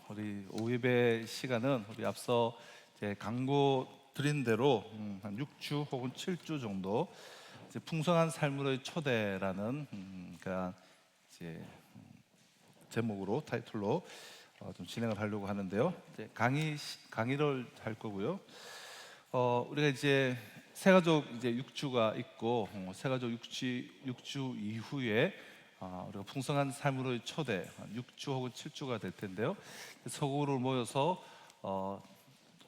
우리 오후 예배 시간은 우리 앞서 이제 광고 드린 대로 한 6주 혹은 7주 정도 이제 풍성한 삶으로의 초대라는 그러니까 이제 제목으로 타이틀로 좀 진행을 하려고 하는데요. 이제 강의를 할 거고요. 우리가 이제 새가족 이제 6주가 있고 새가족 6주 이후에 우리가 풍성한 삶으로의 초대 6주 혹은 7주가 될 텐데요. 서구로 모여서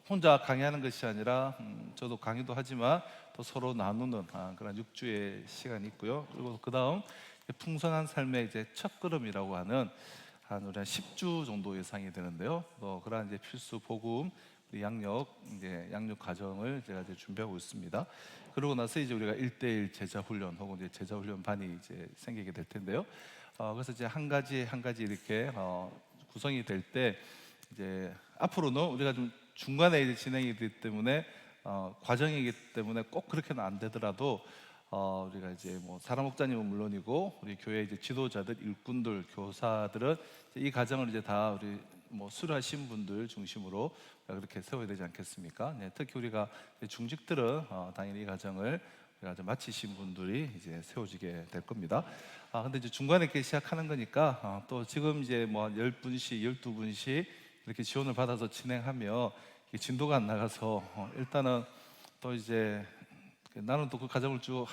혼자 강의하는 것이 아니라 저도 강의도 하지만 또 서로 나누는 그런 6주의 시간이 있고요. 그리고 그 다음 풍성한 삶의 이제 첫걸음이라고 하는 우리 한 10주 정도 예상이 되는데요. 그러한 이제 필수 복음 양육 과정을 제가 이제 준비하고 있습니다. 그러고 나서 이제 우리가 1대1 제자 훈련 혹은 이제 제자 훈련 반이 이제 생기게 될 텐데요. 그래서 이제 한 가지 이렇게 구성이 될 때 이제 앞으로는 우리가 좀 중간에 이제 진행이 되기 때문에 과정이기 때문에 꼭 그렇게는 안 되더라도 우리가 이제 뭐 사람 목자님은 물론이고 우리 교회 이제 지도자들, 일꾼들, 교사들은 이 과정을 이제 다 우리 뭐 수료하신 분들 중심으로 그렇게 세워야 되지 않겠습니까? 네, 특히 우리가 중직들은 당연히 이 과정을 우리가 마치신 분들이 이제 세워지게 될 겁니다. 근데 이제 중간에 이렇게 시작하는 거니까 또 지금 이제 뭐 10분씩, 12분씩 이렇게 지원을 받아서 진행하며 진도가 안 나가서 일단은 또 이제 나는 또 그 과정을 쭉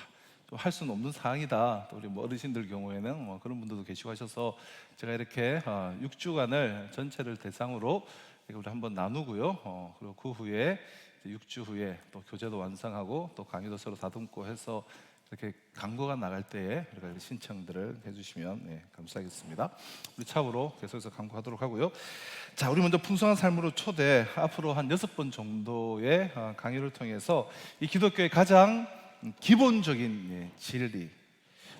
할 수는 없는 상황이다. 또 우리 뭐 어르신들 경우에는 뭐 그런 분들도 계시고 하셔서 제가 이렇게 6주간을 전체를 대상으로 우리 한번 나누고요. 그리고 그 후에 6주 후에 또 교재도 완성하고 또 강의도 서로 다듬고 해서 이렇게 광고가 나갈 때에 우리가 신청들을 해주시면 감사하겠습니다. 우리 차후로 계속해서 광고하도록 하고요. 자, 우리 먼저 풍성한 삶으로 초대 앞으로 한 6번 정도의 강의를 통해서 이 기독교의 가장 기본적인 진리,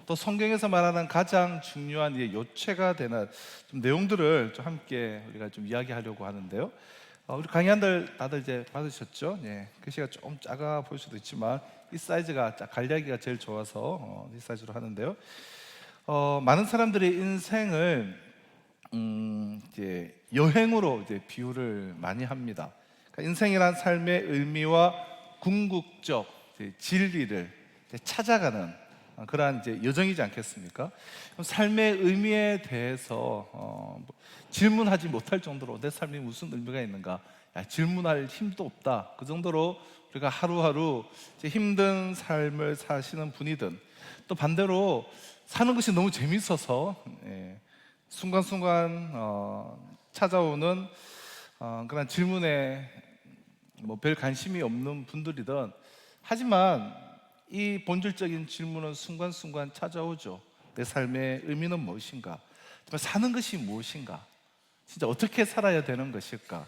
또 성경에서 말하는 가장 중요한 요체가 되는 좀 내용들을 좀 함께 우리가 좀 이야기하려고 하는데요. 우리 강의한들 다들 이제 받으셨죠? 글씨가 좀 작아 보일 수도 있지만 이 사이즈가 간략이가 제일 좋아서 이 사이즈로 하는데요. 많은 사람들이 인생을 이제 여행으로 이제 비유를 많이 합니다. 그러니까 인생이란 삶의 의미와 궁극적 진리를 찾아가는 그러한 이제 여정이지 않겠습니까? 삶의 의미에 대해서 질문하지 못할 정도로 내 삶이 무슨 의미가 있는가 질문할 힘도 없다. 그 정도로 우리가 하루하루 힘든 삶을 사시는 분이든 또 반대로 사는 것이 너무 재밌어서 순간순간 찾아오는 그런 질문에 뭐 별 관심이 없는 분들이든 하지만 이 본질적인 질문은 순간순간 찾아오죠. 내 삶의 의미는 무엇인가? 사는 것이 무엇인가? 진짜 어떻게 살아야 되는 것일까?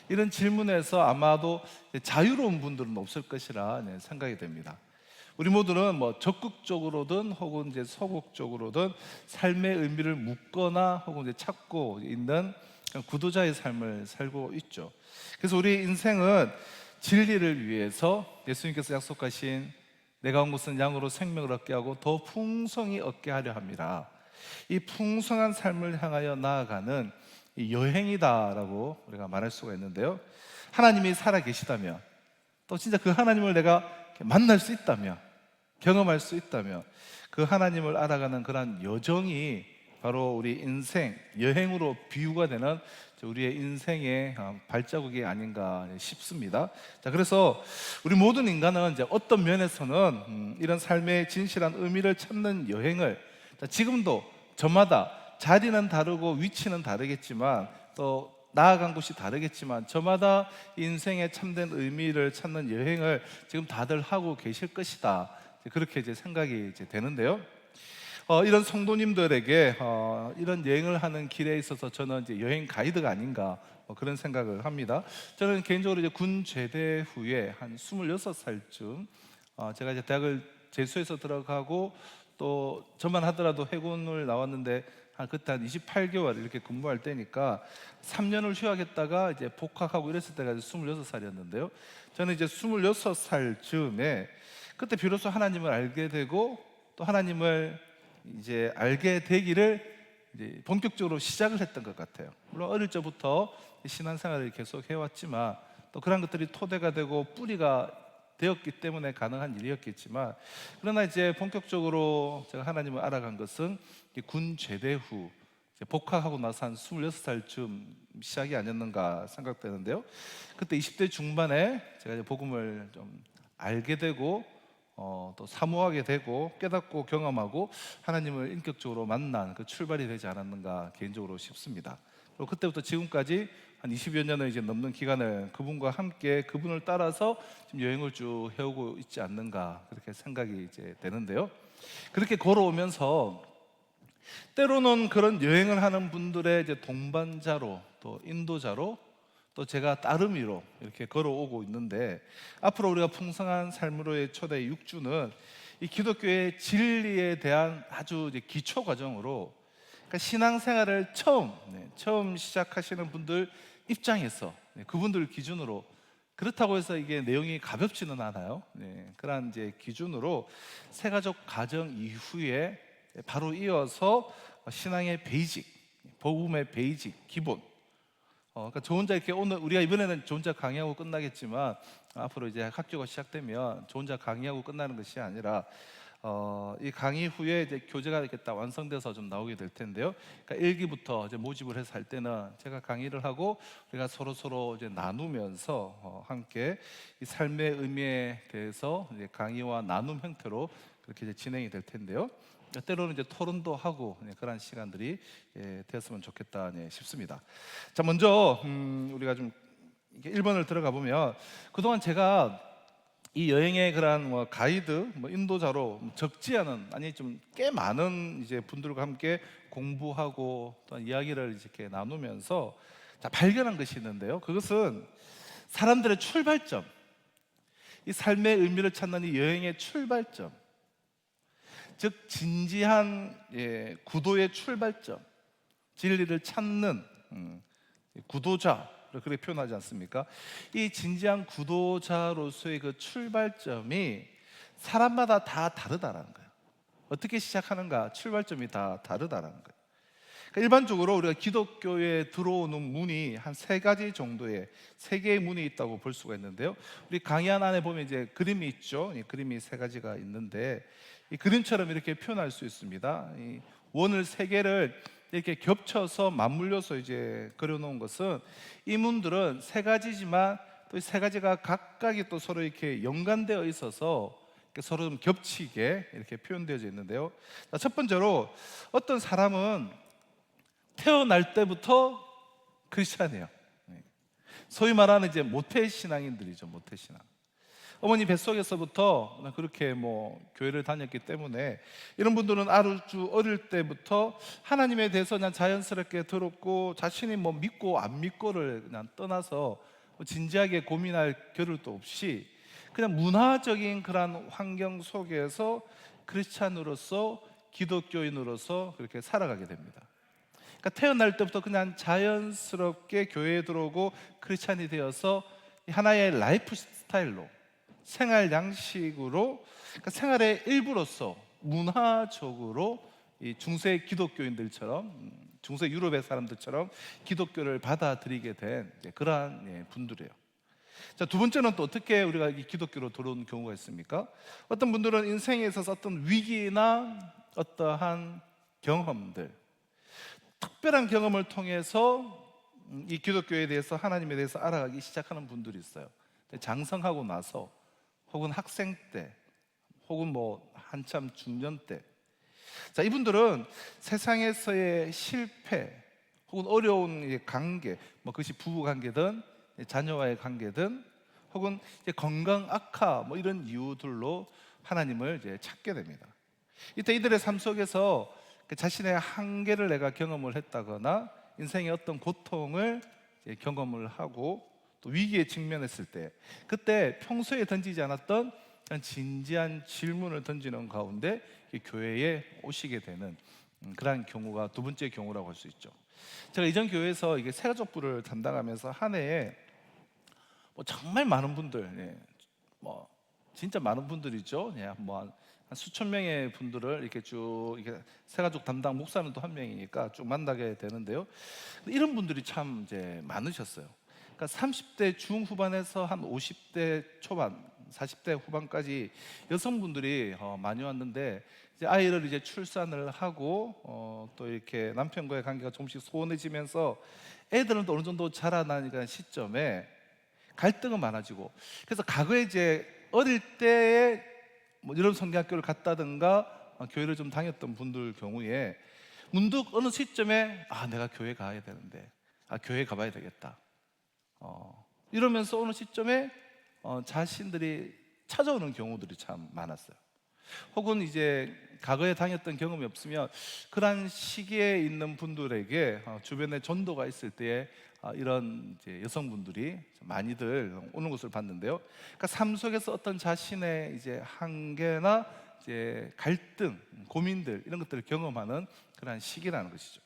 이런 질문에서 아마도 자유로운 분들은 없을 것이라 생각이 됩니다. 우리 모두는 뭐 적극적으로든 혹은 이제 소극적으로든 삶의 의미를 묻거나 혹은 이제 찾고 있는 구도자의 삶을 살고 있죠. 그래서 우리 인생은 진리를 위해서 예수님께서 약속하신 내가 온 것은 양으로 생명을 얻게 하고 더 풍성히 얻게 하려 합니다. 이 풍성한 삶을 향하여 나아가는 이 여행이다라고 우리가 말할 수가 있는데요. 하나님이 살아 계시다면 또 진짜 그 하나님을 내가 만날 수 있다면 경험할 수 있다면 그 하나님을 알아가는 그런 여정이 바로 우리 인생 여행으로 비유가 되는 우리의 인생의 발자국이 아닌가 싶습니다. 자, 그래서 우리 모든 인간은 이제 어떤 면에서는 이런 삶의 진실한 의미를 찾는 여행을 지금도 저마다 자리는 다르고 위치는 다르겠지만 또 나아간 곳이 다르겠지만 저마다 인생의 참된 의미를 찾는 여행을 지금 다들 하고 계실 것이다. 그렇게 이제 생각이 이제 되는데요. 이런 성도님들에게 이런 여행을 하는 길에 있어서 저는 이제 여행 가이드가 아닌가 그런 생각을 합니다. 저는 개인적으로 이제 군 제대 후에 한 26살쯤 제가 이제 대학을 재수해서 들어가고 또 저만 하더라도 해군을 나왔는데 그때 한 28개월 이렇게 근무할 때니까 3년을 휴학했다가 이제 복학하고 이랬을 때가 26살이었는데요. 저는 이제 26살쯤에 그때 비로소 하나님을 알게 되고 또 하나님을 이제 알게 되기를 이제 본격적으로 시작을 했던 것 같아요. 물론 어릴 적부터 신앙생활을 계속 해왔지만 또 그런 것들이 토대가 되고 뿌리가 되었기 때문에 가능한 일이었겠지만, 그러나 이제 본격적으로 제가 하나님을 알아간 것은 군 제대 후 복학하고 나서 한 26살쯤 시작이 아니었는가 생각되는데요. 그때 20대 중반에 제가 이제 복음을 좀 알게 되고 또 사모하게 되고 깨닫고 경험하고 하나님을 인격적으로 만난 그 출발이 되지 않았는가 개인적으로 싶습니다. 그리고 그때부터 지금까지 한 20여 년을 이제 넘는 기간을 그분과 함께 그분을 따라서 지금 여행을 쭉 해오고 있지 않는가 그렇게 생각이 이제 되는데요. 그렇게 걸어오면서 때로는 그런 여행을 하는 분들의 이제 동반자로 또 인도자로 또 제가 따르미로 이렇게 걸어오고 있는데, 앞으로 우리가 풍성한 삶으로의 초대 6주는 이 기독교의 진리에 대한 아주 이제 기초 과정으로, 그러니까 신앙생활을 처음 시작하시는 분들 입장에서 그분들 기준으로, 그렇다고 해서 이게 내용이 가볍지는 않아요. 그러한 이제 기준으로 세가족 가정 이후에 바로 이어서 신앙의 베이직, 복음의 베이직, 기본. 그러니까 저 혼자 이렇게 오늘 우리가 이번에는 저 혼자 강의하고 끝나겠지만 앞으로 이제 학교가 시작되면 저 혼자 강의하고 끝나는 것이 아니라 이 강의 후에 이제 교재가 이렇게 딱 완성돼서 좀 나오게 될 텐데요. 그러니까 일기부터 이제 모집을 해서 할 때는 제가 강의를 하고 우리가 서로 이제 나누면서 함께 이 삶의 의미에 대해서 이제 강의와 나눔 형태로 그렇게 이제 진행이 될 텐데요. 때로는 이제 토론도 하고 그런 시간들이 되었으면 좋겠다 싶습니다. 자, 먼저 우리가 좀 1번을 들어가 보면, 그동안 제가 이 여행의 그러한 뭐 가이드, 뭐 인도자로 적지 않은, 아니 좀 꽤 많은 이제 분들과 함께 공부하고 또 이야기를 이렇게 나누면서 발견한 것이 있는데요. 그것은 사람들의 출발점, 이 삶의 의미를 찾는 이 여행의 출발점, 즉 진지한 구도의 출발점, 진리를 찾는 구도자를 그렇게 표현하지 않습니까? 이 진지한 구도자로서의 그 출발점이 사람마다 다 다르다는 거예요. 어떻게 시작하는가, 출발점이 다 다르다는 거예요. 그러니까 일반적으로 우리가 기독교에 들어오는 문이 한 3가지 정도의 3개의 문이 있다고 볼 수가 있는데요. 우리 강의한 안에 보면 이제 그림이 있죠. 이 그림이 3가지가 있는데, 이 그림처럼 이렇게 표현할 수 있습니다. 이 원을 3개를 이렇게 겹쳐서 맞물려서 이제 그려놓은 것은, 이 문들은 3가지지만 또 이 3가지가 각각이 또 서로 이렇게 연관되어 있어서 서로 좀 겹치게 이렇게 표현되어져 있는데요. 첫 번째로, 어떤 사람은 태어날 때부터 크리스찬이에요. 소위 말하는 이제 모태신앙인들이죠. 모태신앙. 어머니 뱃속에서부터 그렇게 뭐 교회를 다녔기 때문에 이런 분들은 아주 어릴 때부터 하나님에 대해서 그냥 자연스럽게 들었고, 자신이 뭐 믿고 안 믿고를 그냥 떠나서 진지하게 고민할 겨를도 없이 그냥 문화적인 그런 환경 속에서 크리스찬으로서, 기독교인으로서 그렇게 살아가게 됩니다. 그러니까 태어날 때부터 그냥 자연스럽게 교회에 들어오고 크리스찬이 되어서 하나의 라이프 스타일로, 생활 양식으로, 그러니까 생활의 일부로서 문화적으로 이 중세 기독교인들처럼, 중세 유럽의 사람들처럼 기독교를 받아들이게 된 그러한 분들이에요. 자, 두 번째는 또 어떻게 우리가 이 기독교로 들어온 경우가 있습니까? 어떤 분들은 인생에 있어서 어떤 위기나 어떠한 경험들, 특별한 경험을 통해서 이 기독교에 대해서, 하나님에 대해서 알아가기 시작하는 분들이 있어요. 장성하고 나서, 혹은 학생 때, 혹은 뭐 한참 중년 때. 자, 이분들은 세상에서의 실패 혹은 어려운 관계, 뭐 그것이 부부 관계든 자녀와의 관계든 혹은 이제 건강 악화 뭐 이런 이유들로 하나님을 이제 찾게 됩니다. 이때 이들의 삶 속에서 자신의 한계를 내가 경험을 했다거나 인생의 어떤 고통을 경험을 하고 또 위기에 직면했을 때, 그때 평소에 던지지 않았던 그런 진지한 질문을 던지는 가운데 교회에 오시게 되는 그런 경우가 두 번째 경우라고 할 수 있죠. 제가 이전 교회에서 이게 세가족부를 담당하면서 한 해에 뭐 정말 많은 분들, 뭐 진짜 많은 분들이죠. 뭐 한 수천 명의 분들을 이렇게 쭉 이렇게 새가족 담당 목사는 또 한 명이니까 쭉 만나게 되는데요. 이런 분들이 참 이제 많으셨어요. 그러니까 30대 중후반에서 한 50대 초반, 40대 후반까지 여성분들이 많이 왔는데, 이제 아이를 이제 출산을 하고 또 이렇게 남편과의 관계가 조금씩 소원해지면서 애들은 또 어느 정도 자라나니까 시점에 갈등은 많아지고, 그래서 과거에 이제 어릴 때에 뭐 이런 성경학교를 갔다든가 교회를 좀 다녔던 분들 경우에 문득 어느 시점에 내가 교회 가야 되는데, 교회 가봐야 되겠다, 이러면서 어느 시점에 자신들이 찾아오는 경우들이 참 많았어요. 혹은 이제 과거에 다녔던 경험이 없으면 그러한 시기에 있는 분들에게 주변에 전도가 있을 때에 이런 이제 여성분들이 많이들 오는 것을 봤는데요. 그러니까 삶 속에서 어떤 자신의 이제 한계나 이제 갈등, 고민들 이런 것들을 경험하는 그러한 시기라는 것이죠.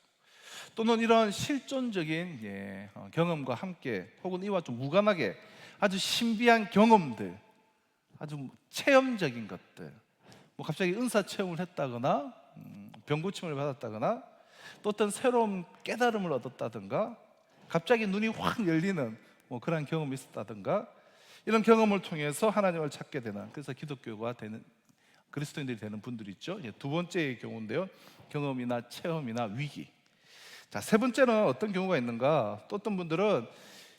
또는 이런 실존적인 경험과 함께 혹은 이와 좀 무관하게 아주 신비한 경험들, 아주 체험적인 것들, 뭐 갑자기 은사 체험을 했다거나 병 고침을 받았다거나 또 어떤 새로운 깨달음을 얻었다든가 갑자기 눈이 확 열리는 뭐 그런 경험이 있었다든가, 이런 경험을 통해서 하나님을 찾게 되는, 그래서 기독교가 되는 그리스도인들이 되는 분들이 있죠. 두 번째의 경우인데요, 경험이나 체험이나 위기. 자, 세 번째는 어떤 경우가 있는가? 또 어떤 분들은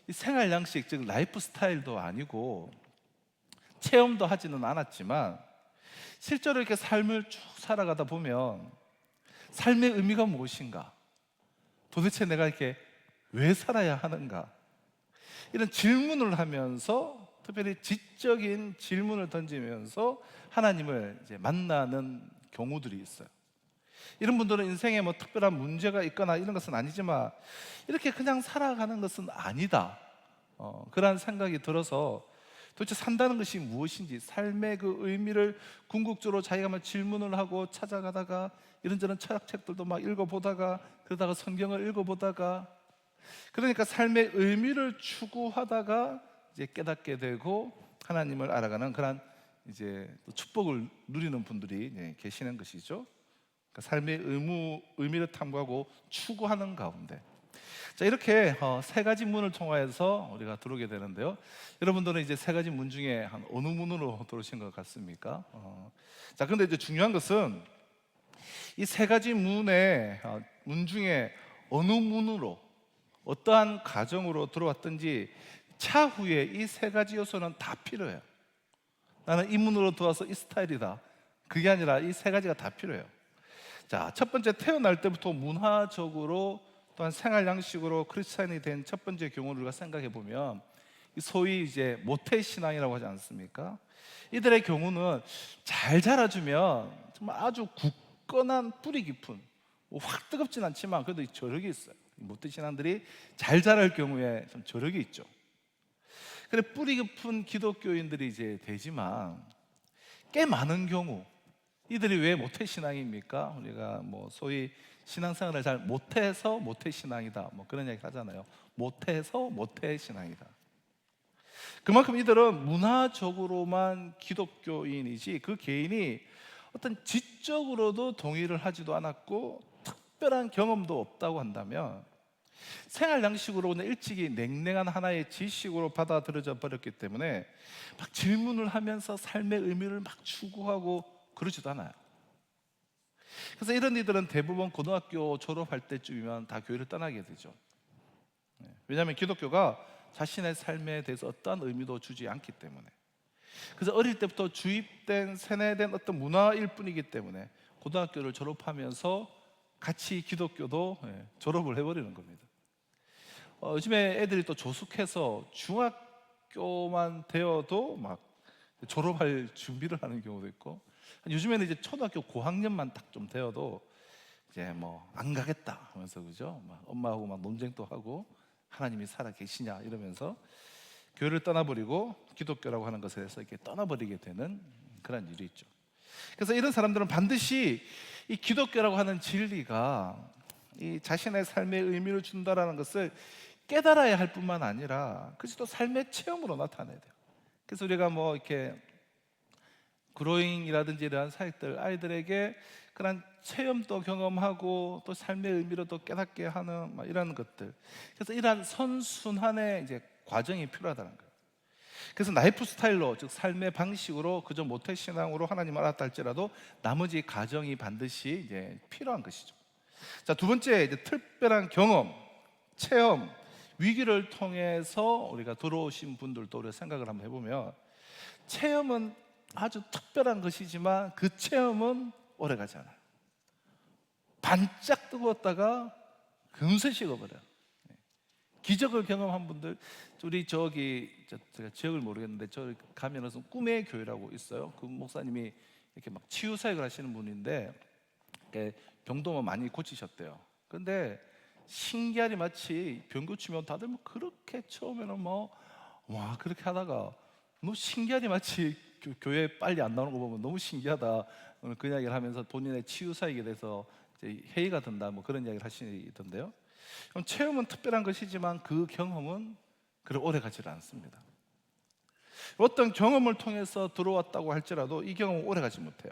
이 생활 양식, 즉 라이프 스타일도 아니고 체험도 하지는 않았지만 실제로 이렇게 삶을 쭉 살아가다 보면 삶의 의미가 무엇인가? 도대체 내가 이렇게 왜 살아야 하는가? 이런 질문을 하면서, 특별히 지적인 질문을 던지면서 하나님을 이제 만나는 경우들이 있어요. 이런 분들은 인생에 뭐 특별한 문제가 있거나 이런 것은 아니지만 이렇게 그냥 살아가는 것은 아니다, 그런 생각이 들어서 도대체 산다는 것이 무엇인지, 삶의 그 의미를 궁극적으로 자기가 막 질문을 하고 찾아가다가 이런저런 철학책들도 막 읽어보다가, 그러다가 성경을 읽어보다가, 그러니까 삶의 의미를 추구하다가 이제 깨닫게 되고 하나님을 알아가는 그런 이제 축복을 누리는 분들이 계시는 것이죠. 그러니까 삶의 의미를 탐구하고 추구하는 가운데, 자, 이렇게 세 가지 문을 통하여서 우리가 들어오게 되는데요. 여러분들은 이제 세 가지 문 중에 한 어느 문으로 들어오신 것 같습니까? 자, 근데 이제 중요한 것은 이 세 가지 문의 문 중에 어느 문으로, 어떠한 가정으로 들어왔든지 차후에 이 세 가지 요소는 다 필요해요. 나는 이 문으로 들어와서 이 스타일이다, 그게 아니라 이 세 가지가 다 필요해요. 자, 첫 번째, 태어날 때부터 문화적으로 또한 생활 양식으로 크리스찬이 된 첫 번째 경우를 우리가 생각해 보면 소위 이제 모태 신앙이라고 하지 않습니까? 이들의 경우는 잘 자라주면 정말 아주 굳건한 뿌리 깊은, 확 뜨겁진 않지만 그래도 저력이 있어요. 모태 신앙들이 잘 자랄 경우에 좀 저력이 있죠. 그래, 뿌리 깊은 기독교인들이 이제 되지만 꽤 많은 경우, 이들이 왜 모태 신앙입니까? 우리가 뭐 소위 신앙생활을 잘 못해서 모태 신앙이다, 뭐 그런 얘기 하잖아요. 못해서 모태 신앙이다. 그만큼 이들은 문화적으로만 기독교인이지 그 개인이 어떤 지적으로도 동의를 하지도 않았고 특별한 경험도 없다고 한다면 생활 양식으로 그냥 일찍이 냉랭한 하나의 지식으로 받아들여져 버렸기 때문에 막 질문을 하면서 삶의 의미를 막 추구하고 그러지도 않아요. 그래서 이런 이들은 대부분 고등학교 졸업할 때쯤이면 다 교회를 떠나게 되죠. 왜냐하면 기독교가 자신의 삶에 대해서 어떠한 의미도 주지 않기 때문에. 그래서 어릴 때부터 주입된, 세뇌된 어떤 문화일 뿐이기 때문에 고등학교를 졸업하면서 같이 기독교도 졸업을 해버리는 겁니다. 요즘에 애들이 또 조숙해서 중학교만 되어도 막 졸업할 준비를 하는 경우도 있고, 요즘에는 이제 초등학교 고학년만 딱 좀 되어도 이제 뭐 안 가겠다 하면서, 그죠? 막 엄마하고 막 논쟁도 하고 하나님이 살아 계시냐 이러면서 교회를 떠나버리고 기독교라고 하는 것에서 이렇게 떠나버리게 되는 그런 일이 있죠. 그래서 이런 사람들은 반드시 이 기독교라고 하는 진리가 이 자신의 삶의 의미를 준다라는 것을 깨달아야 할 뿐만 아니라 그것이 또 삶의 체험으로 나타나야 돼요. 그래서 우리가 뭐 이렇게 그로잉이라든지 이러한 사역들, 아이들에게 그런 체험도 경험하고 또 삶의 의미로 또 깨닫게 하는 이런 것들. 그래서 이러한 선순환의 이제 과정이 필요하다는 거예요. 그래서 라이프 스타일로, 즉 삶의 방식으로, 그저 모태 신앙으로 하나님을 알았다 할지라도 나머지 과정이 반드시 이제 필요한 것이죠. 자, 두 번째, 이제 특별한 경험, 체험, 위기를 통해서 우리가 들어오신 분들도 우리가 생각을 한번 해보면, 체험은 아주 특별한 것이지만 그 체험은 오래가지 않아요. 반짝 뜨거웠다가 금세 식어버려요. 기적을 경험한 분들, 우리 제가 지역을 모르겠는데 저 가면 무슨 꿈의 교회라고 있어요. 그 목사님이 이렇게 막 치유 사역을 하시는 분인데 병도 많이 고치셨대요. 그런데 신기하니 마치 병 고치면 다들 뭐 그렇게 처음에는 와 그렇게 하다가 너무 신기하니 마치 교회 빨리 안 나오는 거 보면 너무 신기하다. 오늘 그 이야기를 하면서 본인의 치유 사역에 대해서 이제 회의가 된다, 뭐 그런 이야기를 하시던데요. 그럼 체험은 특별한 것이지만 그 경험은 그렇게 오래 가지를 않습니다. 어떤 경험을 통해서 들어왔다고 할지라도 이 경험은 오래 가지 못해요.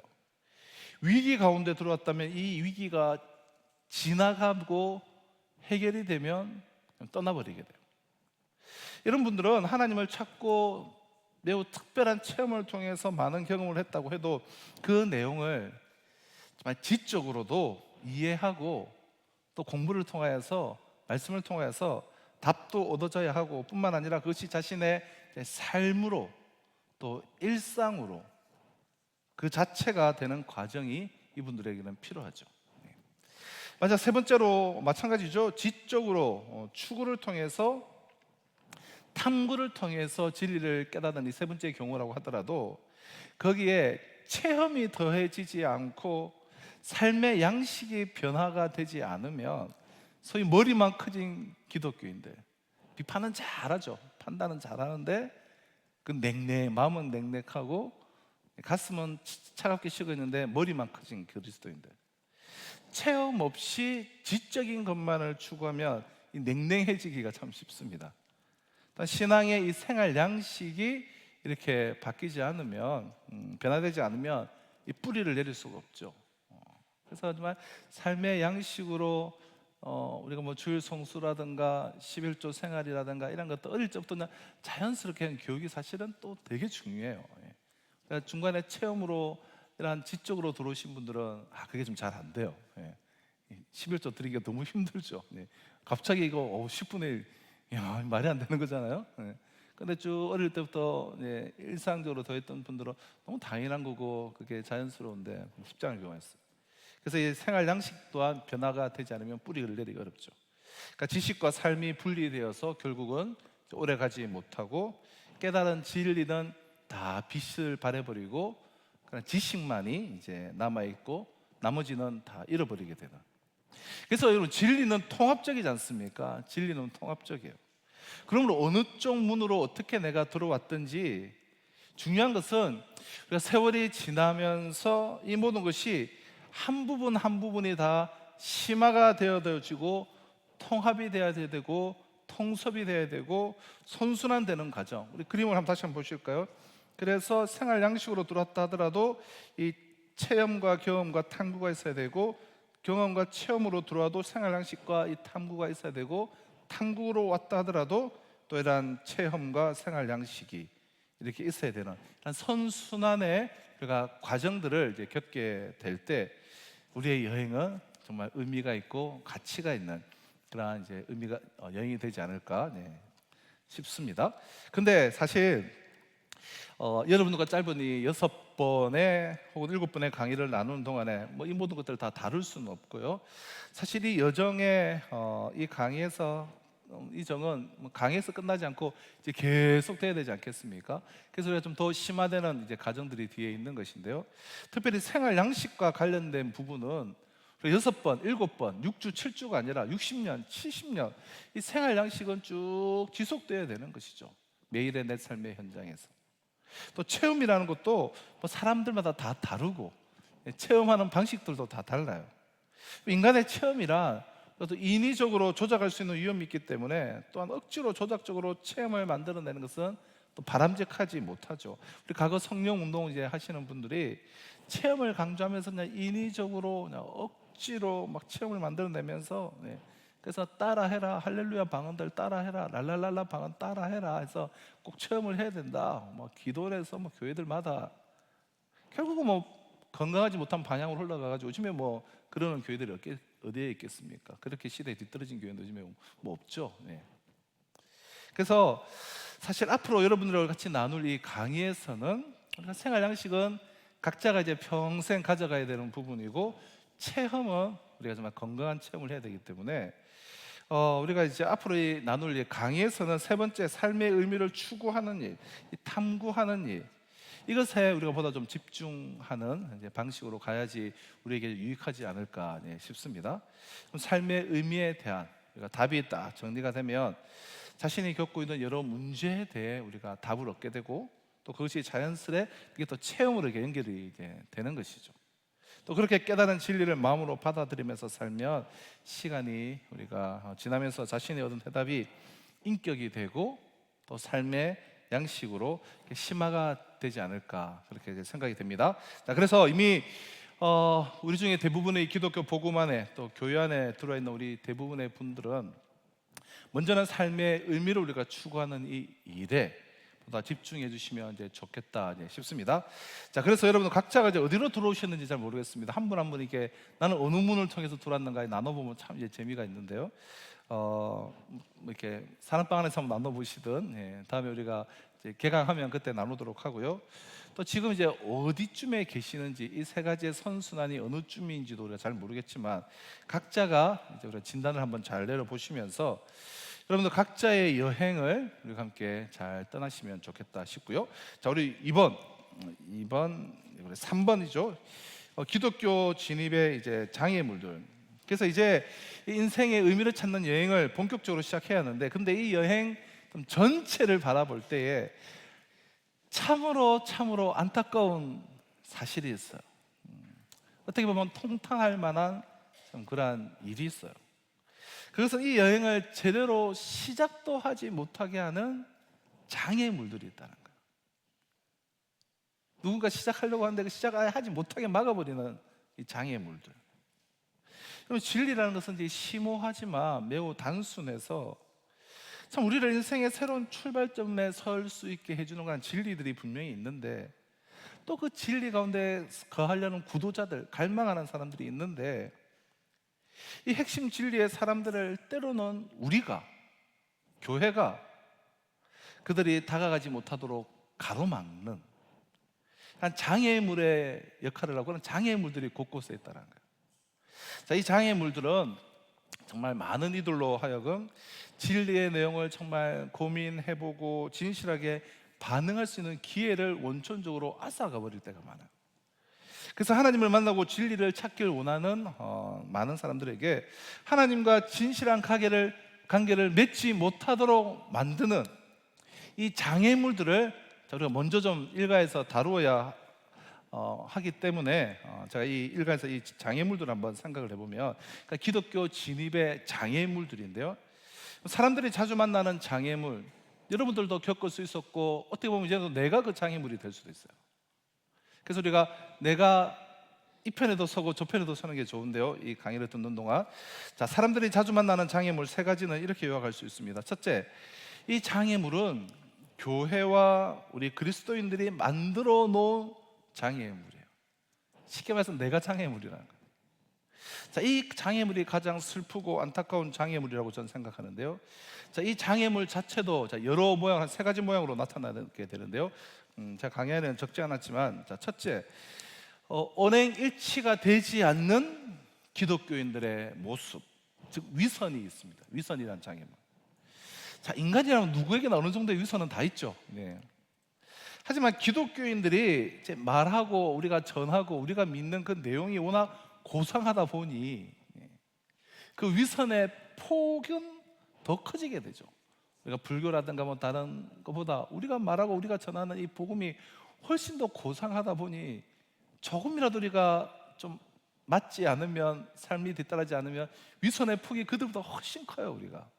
위기 가운데 들어왔다면 이 위기가 지나가고 해결이 되면 떠나버리게 돼요. 이런 분들은 하나님을 찾고 매우 특별한 체험을 통해서 많은 경험을 했다고 해도 그 내용을 정말 지적으로도 이해하고 또 공부를 통하여서, 말씀을 통하여서 답도 얻어져야 하고, 뿐만 아니라 그것이 자신의 삶으로 또 일상으로 그 자체가 되는 과정이 이분들에게는 필요하죠. 맞아, 세 번째로 마찬가지죠. 지적으로 추구를 통해서, 탐구를 통해서 진리를 깨닫는 이 세 번째 경우라고 하더라도 거기에 체험이 더해지지 않고 삶의 양식이 변화가 되지 않으면, 소위 머리만 커진 기독교인들, 비판은 잘하죠. 판단은 잘하는데 그 마음은 냉랭하고 가슴은 차갑게 식어있는데 머리만 커진 그리스도인들, 체험 없이 지적인 것만을 추구하면 이 냉랭해지기가 참 쉽습니다. 신앙의 이 생활 양식이 이렇게 바뀌지 않으면, 변화되지 않으면 이 뿌리를 내릴 수가 없죠. 그래서 정말 삶의 양식으로 우리가 뭐 주일 성수라든가 11조 생활이라든가 이런 것도 어릴 적부터 그냥 자연스럽게 하는 교육이 사실은 또 되게 중요해요. 그러니까 중간에 체험으로 이런 지적으로 들어오신 분들은 그게 좀 잘 안 돼요. 11조 드리기가 너무 힘들죠. 갑자기 이거 10분의 1, 야, 말이 안 되는 거잖아요. 근데 쭉 어릴 때부터 일상적으로 더했던 분들은 너무 당연한 거고 그게 자연스러운데 쉽지 않을 경우가 있어요. 그래서 이 생활 양식 또한 변화가 되지 않으면 뿌리를 내리기 어렵죠. 그러니까 지식과 삶이 분리되어서 결국은 오래 가지 못하고, 깨달은 진리는 다 빛을 발해버리고 그냥 지식만이 이제 남아있고 나머지는 다 잃어버리게 되는. 그래서 여러분, 진리는 통합적이지 않습니까? 진리는 통합적이에요. 그러므로 어느 쪽 문으로 어떻게 내가 들어왔든지 중요한 것은 우리가 세월이 지나면서 이 모든 것이 한 부분 한 부분이 다 심화가 되어지고 통합이 되어야 되고 통섭이 되어야 되고 선순환되는 과정. 우리 그림을 한번 다시 한번 보실까요? 그래서 생활 양식으로 들어왔다 하더라도 이 체험과 경험과 탐구가 있어야 되고, 경험과 체험으로 들어와도 생활 양식과 이 탐구가 있어야 되고, 탐구로 왔다 하더라도 또 이러한 체험과 생활 양식이 이렇게 있어야 되는 이런 선순환의 과정들을 이제 겪게 될 때 우리의 여행은 정말 의미가 있고 가치가 있는 그러한 이제 의미가 여행이 되지 않을까 싶습니다. 근데 사실 여러분들과 짧은 이 6번의 혹은 7번의 강의를 나누는 동안에 이 모든 것들을 다 다룰 수는 없고요. 사실 이 여정의 이 강의에서 이 정은 강의에서 끝나지 않고 이제 계속 돼야 되지 않겠습니까? 그래서 우리가 좀 더 심화되는 이제 과정들이 뒤에 있는 것인데요. 특별히 생활 양식과 관련된 부분은 6번, 7번, 6주, 7주가 아니라 60년, 70년 이 생활 양식은 쭉 지속돼야 되는 것이죠. 매일의 내 삶의 현장에서. 또 체험이라는 것도 사람들마다 다 다르고 체험하는 방식들도 다 달라요. 인간의 체험이란 또 인위적으로 조작할 수 있는 위험이 있기 때문에, 또한 억지로 조작적으로 체험을 만들어내는 것은 또 바람직하지 못하죠. 우리 과거 성령 운동 이제 하시는 분들이 체험을 강조하면서 그냥 인위적으로 그냥 억지로 막 체험을 만들어내면서, 그래서 따라해라, 할렐루야 방언들 따라해라, 랄랄랄라 방언 따라해라 해서 꼭 체험을 해야 된다. 뭐 기도를 해서 뭐 교회들마다 결국은 뭐 건강하지 못한 방향으로 흘러가가지고 요즘에 뭐 그러는 교회들이 어디에 있겠습니까? 그렇게 시대에 뒤떨어진 교회는 요즘에 뭐 없죠. 그래서 사실 앞으로 여러분들과 같이 나눌 이 강의에서는 우리가 생활 양식은 각자가 이제 평생 가져가야 되는 부분이고, 체험은 우리가 정말 건강한 체험을 해야 되기 때문에 우리가 이제 앞으로 나눌 이 강의에서는 세 번째, 삶의 의미를 추구하는 일, 이 탐구하는 일, 이것에 우리가 보다 좀 집중하는 이제 방식으로 가야지 우리에게 유익하지 않을까 싶습니다. 그럼 삶의 의미에 대한 우리가 답이 딱 정리가 되면 자신이 겪고 있는 여러 문제에 대해 우리가 답을 얻게 되고, 또 그것이 자연스레 이게 또 체험으로 이렇게 연결이 되는 것이죠. 또 그렇게 깨달은 진리를 마음으로 받아들이면서 살면 시간이 우리가 지나면서 자신이 얻은 해답이 인격이 되고 또 삶의 양식으로 심화가 되지 않을까, 그렇게 이제 생각이 됩니다. 자, 그래서 이미 우리 중에 대부분의 기독교 복음 안에 또 교회 안에 들어와 있는 우리 대부분의 분들은 먼저는 삶의 의미를 우리가 추구하는 이 일에 보다 집중해 주시면 이제 좋겠다 싶습니다. 자, 그래서 여러분 각자가 이제 어디로 들어오셨는지 잘 모르겠습니다. 한 분 한 분 이렇게 나는 어느 문을 통해서 들어왔는가 나눠보면 참 이제 재미가 있는데요. 뭐 이렇게 사람방 안에서 한번 나눠보시든, 다음에 우리가 이제 개강하면 그때 나누도록 하고요. 또 지금 이제 어디쯤에 계시는지 이 세 가지의 선순환이 어느 쯤인지도 우리가 잘 모르겠지만 각자가 이제 우리가 진단을 한번 잘 내려보시면서 여러분들 각자의 여행을 우리가 함께 잘 떠나시면 좋겠다 싶고요. 자, 우리 2번 3번이죠. 기독교 진입의 이제 장애물들. 그래서 이제 인생의 의미를 찾는 여행을 본격적으로 시작해야 하는데, 근데 이 여행 전체를 바라볼 때에 참으로 안타까운 사실이 있어요. 어떻게 보면 통탄할 만한 좀 그러한 일이 있어요. 그래서 이 여행을 제대로 시작도 하지 못하게 하는 장애물들이 있다는 거예요. 누군가 시작하려고 하는데 그 시작하지 못하게 막아버리는 이 장애물들. 그럼 진리라는 것은 이제 심오하지만 매우 단순해서 참 우리를 인생의 새로운 출발점에 설 수 있게 해주는 그런 진리들이 분명히 있는데, 또 그 진리 가운데 거하려는 구도자들, 갈망하는 사람들이 있는데, 이 핵심 진리의 사람들을 때로는 우리가, 교회가 그들이 다가가지 못하도록 가로막는 한 장애물의 역할을 하고, 그런 장애물들이 곳곳에 있다는 거예요. 자, 이 장애물들은 정말 많은 이들로 하여금 진리의 내용을 정말 고민해보고 진실하게 반응할 수 있는 기회를 원천적으로 앗아가 버릴 때가 많아요. 그래서 하나님을 만나고 진리를 찾길 원하는 많은 사람들에게 하나님과 진실한 관계를 맺지 못하도록 만드는 이 장애물들을 우리가 먼저 좀 일가에서 다루어야 하기 때문에 제가 이 일가에서 이 장애물들을 한번 생각을 해보면, 그러니까 기독교 진입의 장애물들인데요. 사람들이 자주 만나는 장애물, 여러분들도 겪을 수 있었고 어떻게 보면 이제는 내가 그 장애물이 될 수도 있어요. 그래서 우리가 내가 이 편에도 서고 저 편에도 서는 게 좋은데요, 이 강의를 듣는 동안. 자, 사람들이 자주 만나는 장애물 세 가지는 이렇게 요약할 수 있습니다. 첫째, 이 장애물은 교회와 우리 그리스도인들이 만들어 놓은 장애물이에요. 쉽게 말해서 내가 장애물이라는 거예요. 자, 이 장애물이 가장 슬프고 안타까운 장애물이라고 저는 생각하는데요. 자, 이 장애물 자체도 여러 모양, 한 세 가지 모양으로 나타나게 되는데요. 제가 강의에는 적지 않았지만, 자, 첫째, 언행일치가 되지 않는 기독교인들의 모습, 즉 위선이 있습니다. 위선이라는 장애물. 자, 인간이라면 누구에게나 어느 정도의 위선은 다 있죠. 하지만 기독교인들이 이제 말하고 우리가 전하고 우리가 믿는 그 내용이 워낙 고상하다 보니 그 위선의 폭은 더 커지게 되죠. 우리가 불교라든가 뭐 다른 것보다 우리가 말하고 우리가 전하는 이 복음이 훨씬 더 고상하다 보니 조금이라도 우리가 좀 맞지 않으면, 삶이 뒤따르지 않으면 위선의 폭이 그들보다 훨씬 커요, 우리가.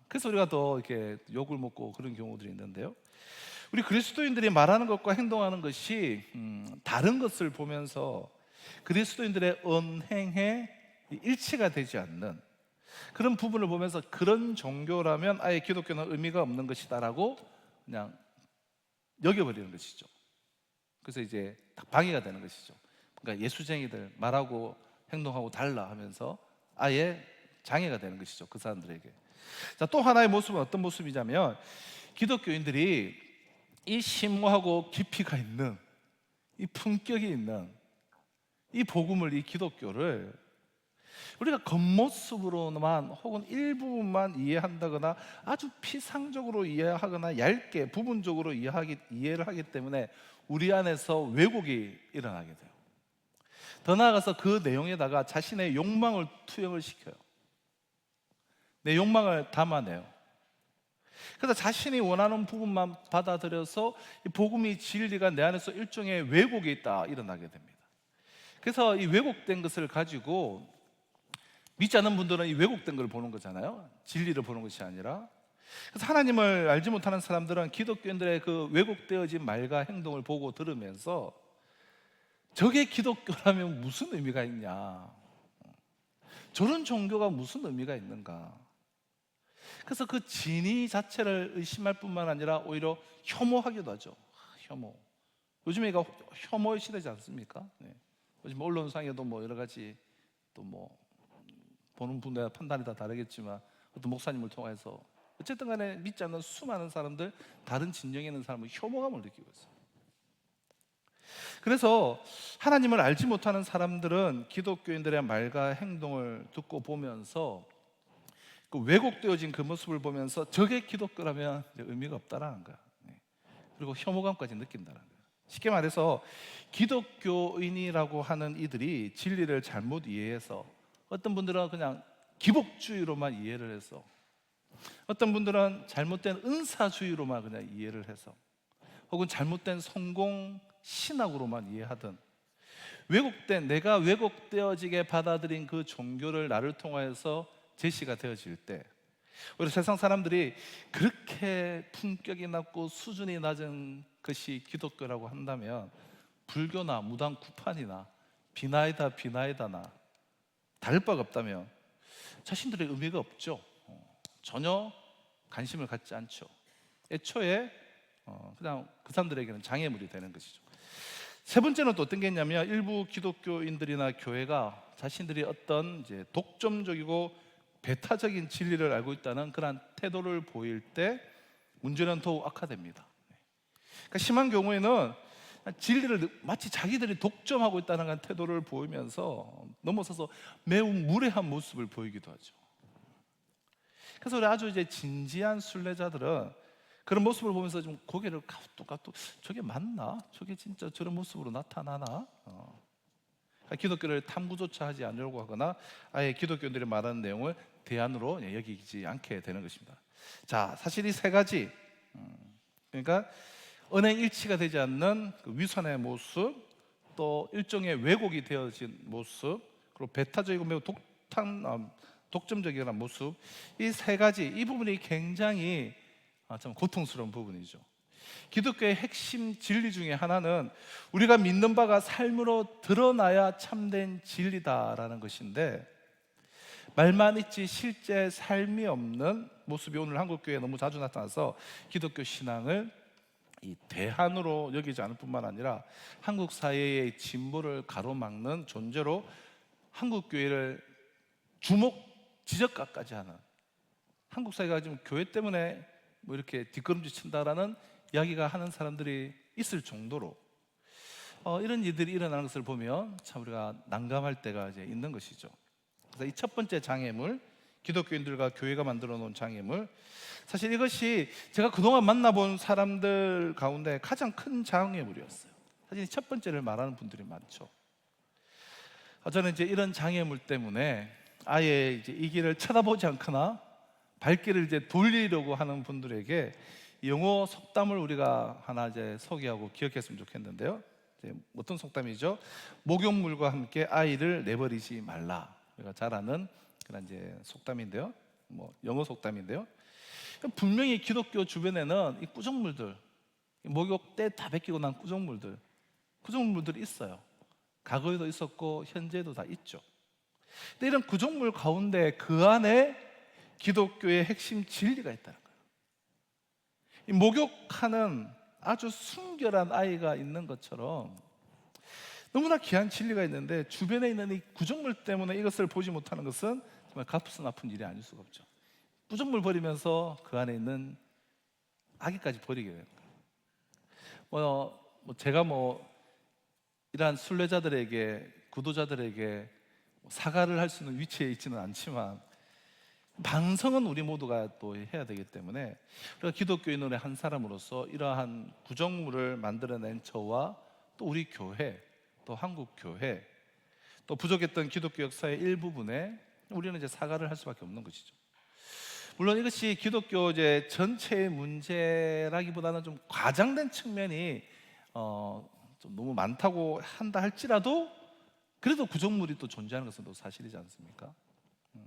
그래서 우리가 더 이렇게 욕을 먹고 그런 경우들이 있는데요. 우리 그리스도인들이 말하는 것과 행동하는 것이 다른 것을 보면서 그리스도인들의 언행에 일치가 되지 않는 그런 부분을 보면서 그런 종교라면 아예 기독교는 의미가 없는 것이다라고 그냥 여겨버리는 것이죠. 그래서 이제 딱 방해가 되는 것이죠. 그러니까 예수쟁이들 말하고 행동하고 달라 하면서 아예 장애가 되는 것이죠, 그 사람들에게. 자, 또 하나의 모습은 어떤 모습이냐면 기독교인들이 이 심오하고 깊이가 있는 이 품격이 있는 이 복음을, 이 기독교를 우리가 겉모습으로만 혹은 일부분만 이해한다거나 아주 피상적으로 이해하거나 얇게 부분적으로 이해를 하기 때문에 우리 안에서 왜곡이 일어나게 돼요. 더 나아가서 그 내용에다가 자신의 욕망을 투영을 시켜요. 내 욕망을 담아내요. 그래서 자신이 원하는 부분만 받아들여서 이 복음이 진리가 내 안에서 일종의 왜곡이 있다 일어나게 됩니다. 그래서 이 왜곡된 것을 가지고 믿지 않는 분들은 이 왜곡된 걸 보는 거잖아요. 진리를 보는 것이 아니라. 그래서 하나님을 알지 못하는 사람들은 기독교인들의 그 왜곡되어진 말과 행동을 보고 들으면서 저게 기독교라면 무슨 의미가 있냐, 저런 종교가 무슨 의미가 있는가. 그래서 그 진위 자체를 의심할 뿐만 아니라 오히려 혐오하기도 하죠. 혐오. 요즘에 이거 혐오의 시대지 않습니까? 네. 요즘 언론상에도 뭐 여러 가지 또 뭐 보는 분의 판단이 다 다르겠지만 어떤 목사님을 통해서 어쨌든 간에 믿지 않는 수많은 사람들, 다른 진영에 있는 사람은 혐오감을 느끼고 있어요. 그래서 하나님을 알지 못하는 사람들은 기독교인들의 말과 행동을 듣고 보면서 그 왜곡되어진 그 모습을 보면서 저게 기독교라면 의미가 없다라는 거야. 그리고 혐오감까지 느낀다는 거야. 쉽게 말해서 기독교인이라고 하는 이들이 진리를 잘못 이해해서 어떤 분들은 그냥 기복주의로만 이해를 해서 어떤 분들은 잘못된 은사주의로만 그냥 이해를 해서 혹은 잘못된 성공 신학으로만 이해하든 내가 왜곡되어지게 받아들인 그 종교를 나를 통하여서 제시가 되어질 때 우리 세상 사람들이 그렇게 품격이 낮고 수준이 낮은 것이 기독교라고 한다면 불교나 무당 쿠판이나 비나이다나 다를 바가 없다면 자신들의 의미가 없죠. 전혀 관심을 갖지 않죠. 애초에 그냥 그 사람들에게는 장애물이 되는 것이죠. 세 번째는 또 어떤 게 있냐면 일부 기독교인들이나 교회가 자신들이 어떤 이제 독점적이고 배타적인 진리를 알고 있다는 그런 태도를 보일 때 문제는 더욱 악화됩니다. 그러니까 심한 경우에는 진리를 마치 자기들이 독점하고 있다는 그런 태도를 보이면서 넘어서서 매우 무례한 모습을 보이기도 하죠. 그래서 우리 아주 이제 진지한 순례자들은 그런 모습을 보면서 좀 고개를 가또 저게 맞나? 저게 진짜 저런 모습으로 나타나나? 기독교를 탐구조차 하지 않으려고 하거나 아예 기독교인들이 말하는 내용을 대안으로 여기지 않게 되는 것입니다. 자, 사실 이 세 가지, 그러니까 언행 일치가 되지 않는 그 위선의 모습, 또 일종의 왜곡이 되어진 모습, 그리고 배타적이고 매우 독점적인 모습, 이 세 가지, 이 부분이 굉장히 참 고통스러운 부분이죠. 기독교의 핵심 진리 중에 하나는 우리가 믿는 바가 삶으로 드러나야 참된 진리다라는 것인데, 말만 있지 실제 삶이 없는 모습이 오늘 한국교회에 너무 자주 나타나서 기독교 신앙을 이 대안으로 여기지 않을 뿐만 아니라 한국 사회의 진보를 가로막는 존재로 한국교회를 지적까지 하는, 한국 사회가 지금 교회 때문에 뭐 이렇게 뒷걸음질 친다라는 이야기가 하는 사람들이 있을 정도로 이런 일들이 일어나는 것을 보면 참 우리가 난감할 때가 이제 있는 것이죠. 그래서 이 첫 번째 장애물, 기독교인들과 교회가 만들어 놓은 장애물, 사실 이것이 제가 그동안 만나본 사람들 가운데 가장 큰 장애물이었어요. 사실 이 첫 번째를 말하는 분들이 많죠. 저는 이제 이런 장애물 때문에 아예 이제 이 길을 쳐다보지 않거나 발길을 이제 돌리려고 하는 분들에게 영어 속담을 우리가 하나 이제 소개하고 기억했으면 좋겠는데요. 이제 어떤 속담이죠? 목욕물과 함께 아이를 내버리지 말라. 우리가 잘 아는 그런 이제 속담인데요. 뭐 영어 속담인데요. 분명히 기독교 주변에는 이 구정물들, 목욕 때 다 벗기고 난 구정물들이 있어요. 과거에도 있었고 현재도 다 있죠. 근데 이런 구정물 가운데 그 안에 기독교의 핵심 진리가 있다는 거예요. 이 목욕하는 아주 순결한 아이가 있는 것처럼 너무나 귀한 진리가 있는데 주변에 있는 이 구정물 때문에 이것을 보지 못하는 것은 정말 가슴 아픈 일이 아닐 수가 없죠. 구정물 버리면서 그 안에 있는 아기까지 버리게 됩니다. 제가 이러한 순례자들에게, 구도자들에게 사과를 할 수 있는 위치에 있지는 않지만 반성은 우리 모두가 또 해야 되기 때문에 우리가 기독교인의 한 사람으로서 이러한 구정물을 만들어낸 저와 또 우리 교회, 또 한국 교회, 또 부족했던 기독교 역사의 일부분에 우리는 이제 사과를 할 수밖에 없는 것이죠. 물론 이것이 기독교 이제 전체의 문제라기보다는 좀 과장된 측면이 좀 너무 많다고 한다 할지라도 그래도 구정물이 또 존재하는 것은 또 사실이지 않습니까?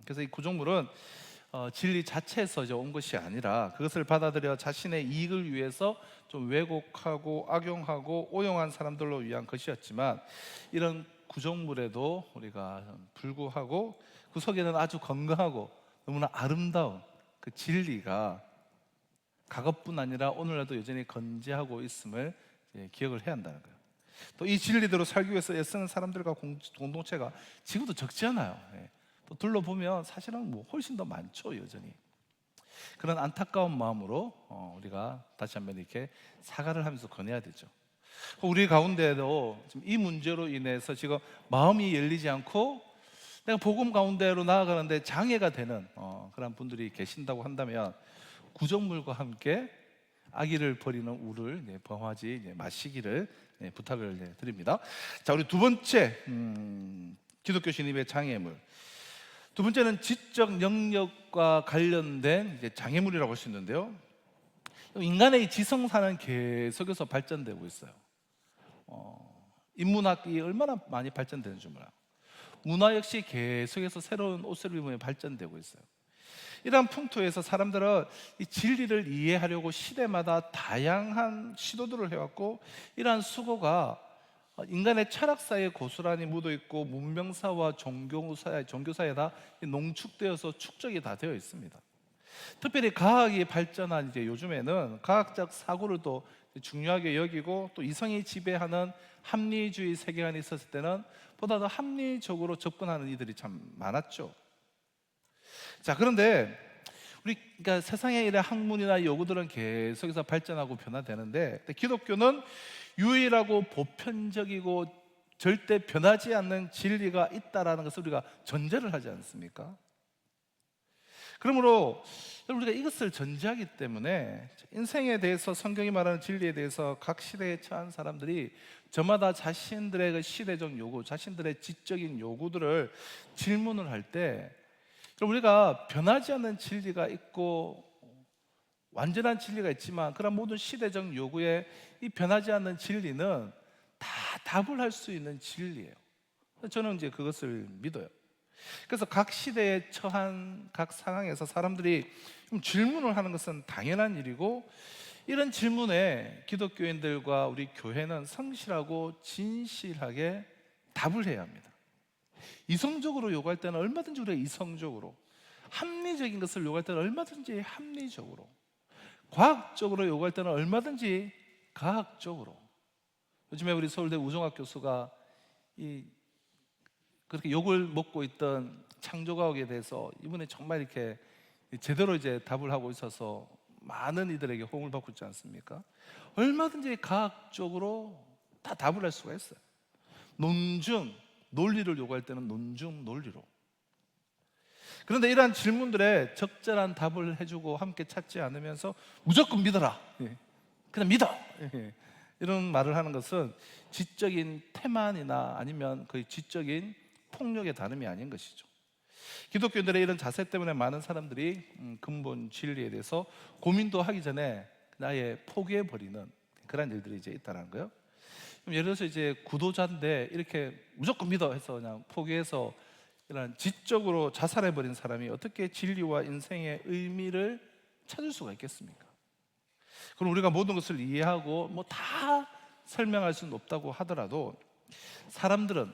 그래서 이 구정물은 진리 자체에서 이제 온 것이 아니라 그것을 받아들여 자신의 이익을 위해서 좀 왜곡하고 악용하고 오용한 사람들로 위한 것이었지만 이런 구정물에도 우리가 불구하고 그 속에는 아주 건강하고 너무나 아름다운 그 진리가 과거뿐 아니라 오늘날도 여전히 건재하고 있음을 기억을 해야 한다는 거예요. 또 이 진리대로 살기 위해서 애쓰는 사람들과 공동체가 지금도 적지 않아요. 또 둘러보면 사실은 훨씬 더 많죠, 여전히. 그런 안타까운 마음으로 우리가 다시 한번 이렇게 사과를 하면서 권해야 되죠. 우리 가운데도 지금 이 문제로 인해서 지금 마음이 열리지 않고 내가 복음 가운데로 나아가는데 장애가 되는 그런 분들이 계신다고 한다면 구정물과 함께 아기를 버리는 우를 범하지 마시기를 부탁을 드립니다. 자, 우리 두 번째 기독교 신입의 장애물. 두 번째는 지적 영역과 관련된 장애물이라고 할 수 있는데요. 인간의 지성사는 계속해서 발전되고 있어요. 인문학이 얼마나 많이 발전되는 줄 몰라요. 문화 역시 계속해서 새로운 옷을 입으며 발전되고 있어요. 이러한 풍토에서 사람들은 이 진리를 이해하려고 시대마다 다양한 시도들을 해왔고 이러한 수고가 인간의 철학사에 고스란히 묻어있고 문명사와 종교사에 다 농축되어서 축적이 다 되어 있습니다. 특별히 과학이 발전한 이제 요즘에는 과학적 사고를 또 중요하게 여기고 또 이성이 지배하는 합리주의 세계관이 있었을 때는 보다 더 합리적으로 접근하는 이들이 참 많았죠. 자, 그런데 그러니까 세상의 이런 학문이나 요구들은 계속해서 발전하고 변화되는데 기독교는 유일하고 보편적이고 절대 변하지 않는 진리가 있다라는 것을 우리가 전제를 하지 않습니까? 그러므로 우리가 이것을 전제하기 때문에 인생에 대해서 성경이 말하는 진리에 대해서 각 시대에 처한 사람들이 저마다 자신들의 그 시대적 요구, 자신들의 지적인 요구들을 질문을 할 때 우리가 변하지 않는 진리가 있고 완전한 진리가 있지만 그런 모든 시대적 요구에 이 변하지 않는 진리는 다 답을 할 수 있는 진리예요. 저는 이제 그것을 믿어요. 그래서 각 시대에 처한 각 상황에서 사람들이 질문을 하는 것은 당연한 일이고 이런 질문에 기독교인들과 우리 교회는 성실하고 진실하게 답을 해야 합니다. 이성적으로 요구할 때는 얼마든지 우리가 이성적으로, 합리적인 것을 요구할 때는 얼마든지 합리적으로, 과학적으로 요구할 때는 얼마든지 과학적으로. 요즘에 우리 서울대 우종학 교수가 그렇게 욕을 먹고 있던 창조과학에 대해서 이번에 정말 이렇게 제대로 이제 답을 하고 있어서 많은 이들에게 호응을 받고 있지 않습니까? 얼마든지 과학적으로 다 답을 할 수가 있어요. 논증, 논리를 요구할 때는 논증, 논리로. 그런데 이러한 질문들에 적절한 답을 해주고 함께 찾지 않으면서 무조건 믿어라, 그냥 믿어, 이런 말을 하는 것은 지적인 태만이나 아니면 거의 지적인 폭력의 다름이 아닌 것이죠. 기독교인들의 이런 자세 때문에 많은 사람들이 근본 진리에 대해서 고민도 하기 전에 아예 포기해버리는 그런 일들이 이제 있다는 거예요. 예를 들어서 이제 구도자인데 이렇게 무조건 믿어 해서 그냥 포기해서 이런 지적으로 자살해버린 사람이 어떻게 진리와 인생의 의미를 찾을 수가 있겠습니까? 그럼 우리가 모든 것을 이해하고 뭐 다 설명할 수는 없다고 하더라도 사람들은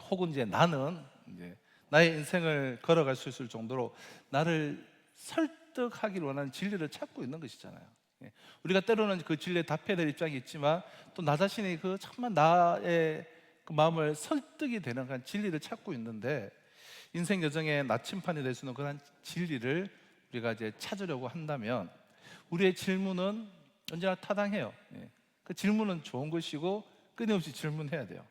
혹은 이제 나는 이제 나의 인생을 걸어갈 수 있을 정도로 나를 설득하기를 원하는 진리를 찾고 있는 것이잖아요. 예. 우리가 때로는 그 진리에 답해야 될 입장이 있지만 또 나 자신이 그 정말 나의 그 마음을 설득이 되는 그런 진리를 찾고 있는데 인생 여정의 나침판이 될 수 있는 그런 진리를 우리가 이제 찾으려고 한다면 우리의 질문은 언제나 타당해요. 예. 그 질문은 좋은 것이고 끊임없이 질문해야 돼요.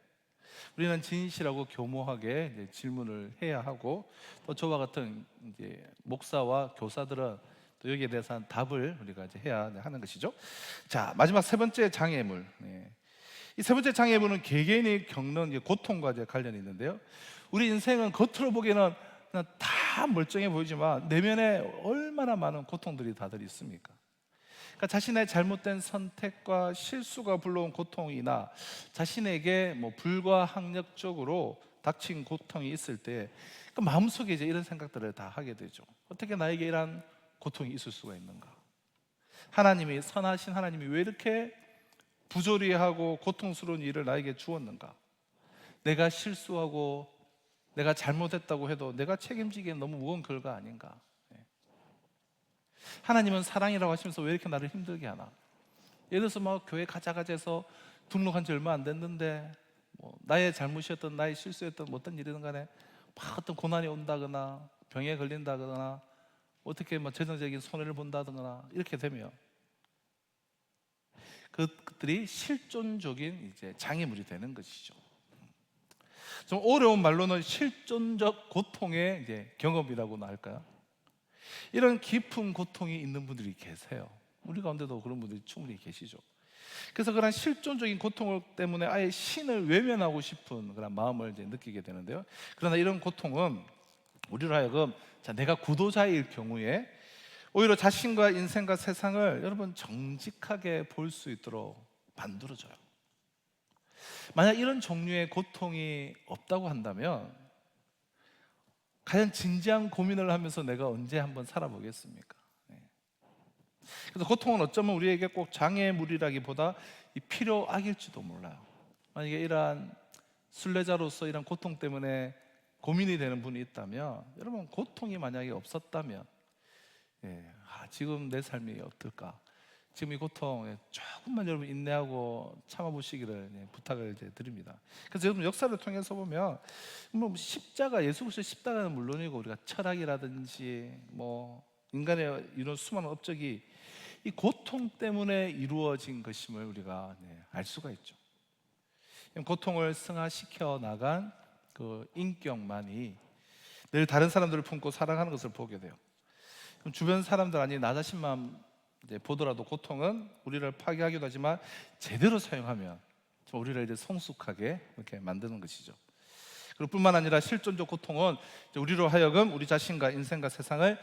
우리는 진실하고 교모하게 이제 질문을 해야 하고 또 저와 같은 이제 목사와 교사들은 또 여기에 대해서 답을 우리가 이제 해야 하는 것이죠. 자, 마지막 세 번째 장애물. 이 세 번째 장애물은 개개인이 겪는 이제 고통과 이제 관련이 있는데요. 우리 인생은 겉으로 보기에는 그냥 다 멀쩡해 보이지만 내면에 얼마나 많은 고통들이 다들 있습니까? 그러니까 자신의 잘못된 선택과 실수가 불러온 고통이나 자신에게 뭐 불가항력적으로 닥친 고통이 있을 때 그 마음속에 이제 이런 생각들을 다 하게 되죠. 어떻게 나에게 이런 고통이 있을 수가 있는가? 하나님이 선하신 하나님이 왜 이렇게 부조리하고 고통스러운 일을 나에게 주었는가? 내가 실수하고 내가 잘못했다고 해도 내가 책임지기엔 너무 무거운 결과 아닌가? 하나님은 사랑이라고 하시면서 왜 이렇게 나를 힘들게 하나? 예를 들어서 막 교회 가자 해서 등록한 지 얼마 안 됐는데 뭐 나의 잘못이었던 나의 실수였던 뭐 어떤 일이든 간에 막 어떤 고난이 온다거나 병에 걸린다거나 어떻게 뭐 재정적인 손해를 본다거나 이렇게 되면 그것들이 실존적인 이제 장애물이 되는 것이죠. 좀 어려운 말로는 실존적 고통의 이제 경험이라고나 할까요? 이런 깊은 고통이 있는 분들이 계세요. 우리 가운데도 그런 분들이 충분히 계시죠. 그래서 그런 실존적인 고통 때문에 아예 신을 외면하고 싶은 그런 마음을 이제 느끼게 되는데요. 그러나 이런 고통은 우리로 하여금 내가 구도자일 경우에 오히려 자신과 인생과 세상을 여러분 정직하게 볼 수 있도록 만들어줘요. 만약 이런 종류의 고통이 없다고 한다면 가장 진지한 고민을 하면서 내가 언제 한번 살아보겠습니까? 그래서 고통은 어쩌면 우리에게 꼭 장애물이라기보다 이 필요악일지도 몰라요. 만약에 이러한 순례자로서 이런 고통 때문에 고민이 되는 분이 있다면 여러분 고통이 만약에 없었다면 지금 내 삶이 어떨까? 지금 이 고통 조금만 여러분 인내하고 참아보시기를 부탁을 이제 드립니다. 그래서 여러분 역사를 통해서 보면 뭐 십자가 예수 그리스도의 십자가는 물론이고 우리가 철학이라든지 뭐 인간의 이런 수많은 업적이 이 고통 때문에 이루어진 것임을 우리가 알 수가 있죠. 고통을 승화시켜 나간 그 인격만이 늘 다른 사람들을 품고 살아가는 것을 보게 돼요. 그럼 주변 사람들 아니 나 자신만 이제 보더라도 고통은 우리를 파괴하기도 하지만 제대로 사용하면 우리를 이제 성숙하게 이렇게 만드는 것이죠. 그리고 뿐만 아니라 실존적 고통은 우리로 하여금 우리 자신과 인생과 세상을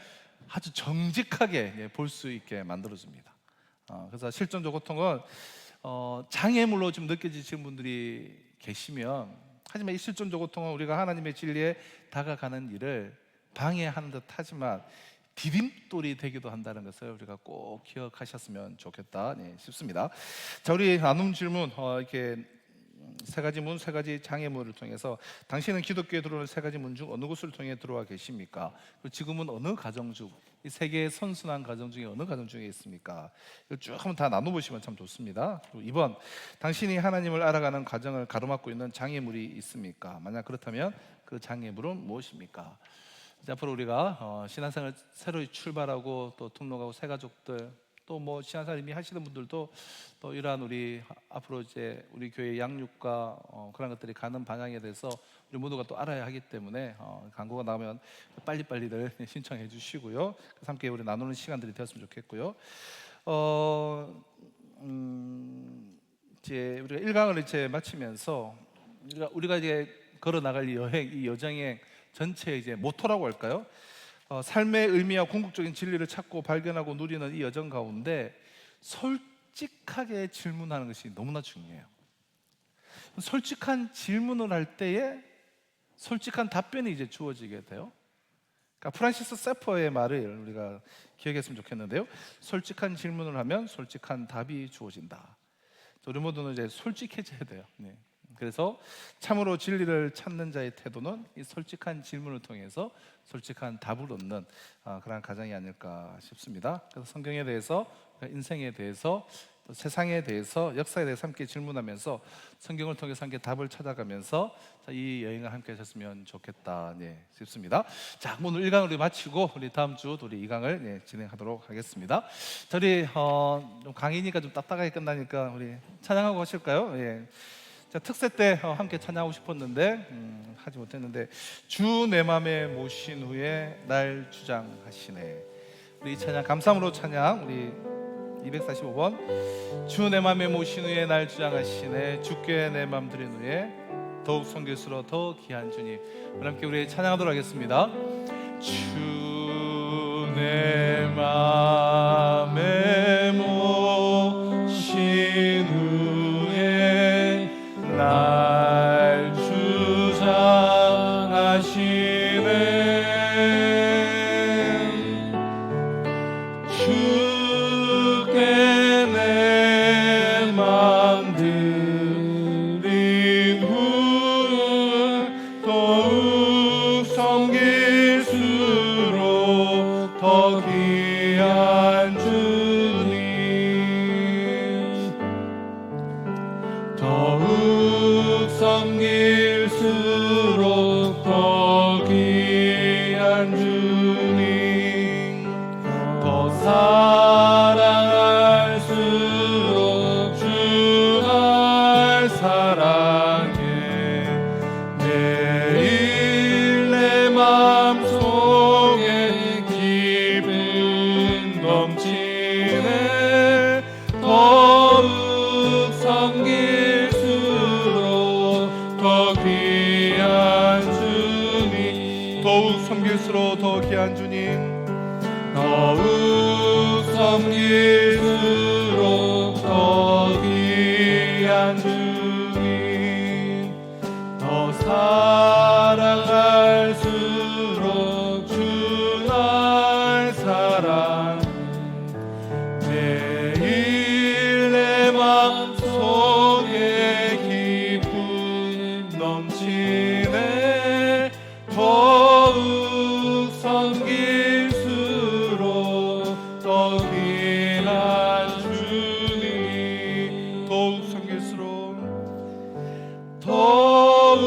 아주 정직하게 볼 수 있게 만들어줍니다. 그래서 실존적 고통은 장애물로 좀 느껴지시는 분들이 계시면 하지만 이 실존적 고통은 우리가 하나님의 진리에 다가가는 일을 방해하는 듯 하지만 디딤돌이 되기도 한다는 것을 우리가 꼭 기억하셨으면 좋겠다 싶습니다. 자, 우리 나눔 질문 이렇게 세 가지 문, 세 가지 장애물을 통해서 당신은 기독교에 들어오는 세 가지 문 중 어느 곳을 통해 들어와 계십니까? 그리고 지금은 어느 가정 중, 이 세계의 선순환 가정 중에 어느 가정 중에 있습니까? 이걸 쭉 한번 다 나눠보시면 참 좋습니다. 그리고 2번, 당신이 하나님을 알아가는 과정을 가로막고 있는 장애물이 있습니까? 만약 그렇다면 그 장애물은 무엇입니까? 이제 앞으로 우리가 신앙생활 새로 출발하고 또 등록하고 새 가족들 또 뭐 신앙생활 이미 하시는 분들도 또 이러한 우리 앞으로 이제 우리 교회 양육과 그런 것들이 가는 방향에 대해서 우리 모두가 또 알아야 하기 때문에 광고가 나오면 빨리빨리들 신청해 주시고요. 그래서 함께 우리 나누는 시간들이 되었으면 좋겠고요. 이제 우리가 1강을 이제 마치면서 우리가 이제 걸어 나갈 이 여행, 이 여정의 전체 이제 모토라고 할까요? 삶의 의미와 궁극적인 진리를 찾고 발견하고 누리는 이 여정 가운데 솔직하게 질문하는 것이 너무나 중요해요. 솔직한 질문을 할 때에 솔직한 답변이 이제 주어지게 돼요. 그러니까 프란시스 세퍼의 말을 우리가 기억했으면 좋겠는데요. 솔직한 질문을 하면 솔직한 답이 주어진다. 우리 모두는 이제 솔직해져야 돼요. 네. 그래서 참으로 진리를 찾는 자의 태도는 이 솔직한 질문을 통해서 솔직한 답을 얻는 그런 가정이 아닐까 싶습니다. 그래서 성경에 대해서, 인생에 대해서, 또 세상에 대해서, 역사에 대해서 함께 질문하면서 성경을 통해서 함께 답을 찾아가면서 이 여행을 함께 하셨으면 좋겠다 싶습니다. 자, 오늘 1강을 우리 마치고 우리 다음 주 우리 2강을 진행하도록 하겠습니다. 우리 좀 강의니까 좀 딱딱하게 끝나니까 우리 찬양하고 하실까요? 예. 자, 특세 때 함께 찬양하고 싶었는데 하지 못했는데, 주 내 맘에 모신 후에 날 주장하시네. 우리 이 찬양 감사함으로 찬양 우리 245번. 주 내 맘에 모신 후에 날 주장하시네. 주께 내 맘 드린 후에 더욱 성길수록 더 귀한 주님. 함께 우리 찬양하도록 하겠습니다. 주 내 맘에 모신 후에 날 주장하시네. 주께 내 맘 드린 후에 더욱 섬길수록 더 귀한 주님, 더욱 섬길수록 더 귀한 주님, 더 사랑할수록 주 날 사랑해. 매일 내 맘속에 기쁨 넘치네. 더욱 섬길수록 더 귀한 주님, 더욱 섬길수록 더 귀한 주님, 더욱 섬길수록 더 귀한 주님, 더 사랑할수록 주 날 사랑해. 매일 내 맘속에 기쁨 넘치네. 더욱 섬길수록 더 귀한 주님, 더욱 섬길수록, 더욱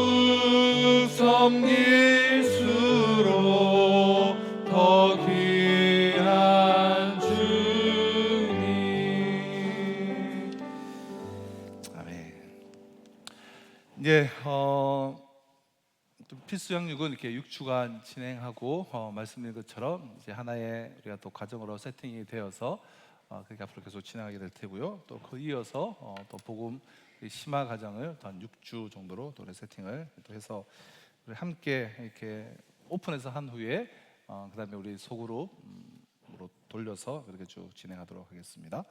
섬길수록 더 귀한 주님. 아멘. 이제 필수 양육은 이렇게 6주간 진행하고 말씀드린 것처럼 이제 하나의 우리가 또 과정으로 세팅이 되어서 그렇게 앞으로 계속 진행하게 될 테고요. 또 그 이어서 또 복음 심화 과정을 또 한 6주 정도로 또 세팅을 또 해서 우리 함께 이렇게 오픈해서 한 후에 그다음에 우리 소그룹으로 돌려서 그렇게 쭉 진행하도록 하겠습니다.